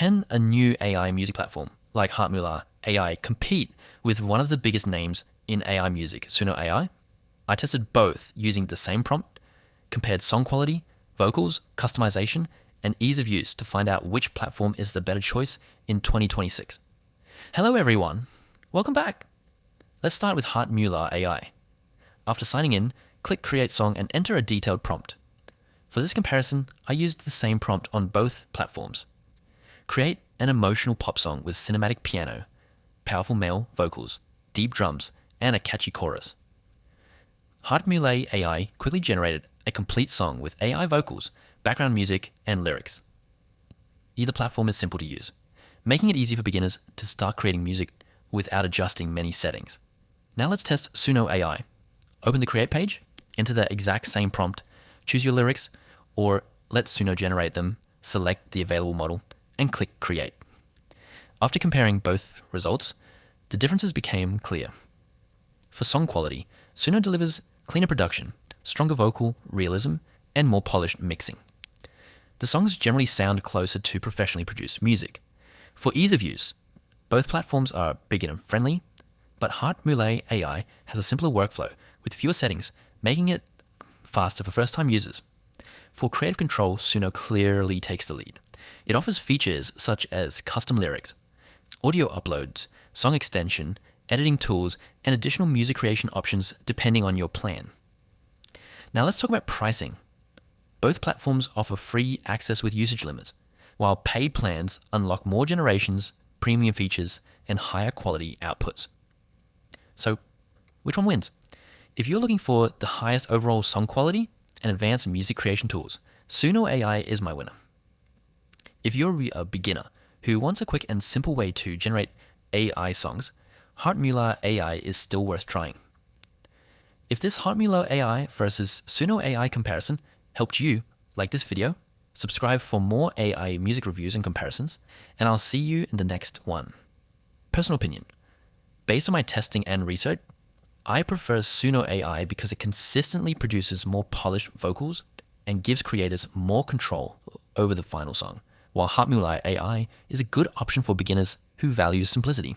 can a new AI music platform like HeartMuLa AI compete with one of the biggest names in AI music, Suno AI? I tested both using the same prompt, compared song quality, vocals, customization, and ease of use to find out which platform is the better choice in 2026. Hello everyone, welcome back. Let's start with HeartMuLa AI. After signing in, click Create Song and enter a detailed prompt. For this comparison, I used the same prompt on both platforms. Create an emotional pop song with cinematic piano, powerful male vocals, deep drums, and a catchy chorus. HeartMuLa AI quickly generated a complete song with AI vocals, background music, and lyrics. Either platform is simple to use, making it easy for beginners to start creating music without adjusting many settings. Now let's test Suno AI. Open the Create page, enter the exact same prompt, choose your lyrics, or let Suno generate them, select the available model, and click Create. After comparing both results, the differences became clear. For song quality, Suno delivers cleaner production, stronger vocal realism, and more polished mixing. The songs generally sound closer to professionally produced music. For ease of use, both platforms are beginner-friendly, but HeartMuLa AI has a simpler workflow with fewer settings, making it faster for first-time users. For creative control, Suno clearly takes the lead. It offers features such as custom lyrics, audio uploads, song extension, editing tools, and additional music creation options depending on your plan. Now let's talk about pricing. Both platforms offer free access with usage limits, while paid plans unlock more generations, premium features, and higher quality outputs. So, which one wins? If you're looking for the highest overall song quality and advanced music creation tools, Suno AI is my winner. If you're a beginner who wants a quick and simple way to generate AI songs, HeartMuLa AI is still worth trying. If this HeartMuLa AI versus Suno AI comparison helped you, like this video, subscribe for more AI music reviews and comparisons, and I'll see you in the next one. Personal opinion. Based on my testing and research, I prefer Suno AI because it consistently produces more polished vocals and gives creators more control over the final song, while HeartMuLa AI is a good option for beginners who value simplicity.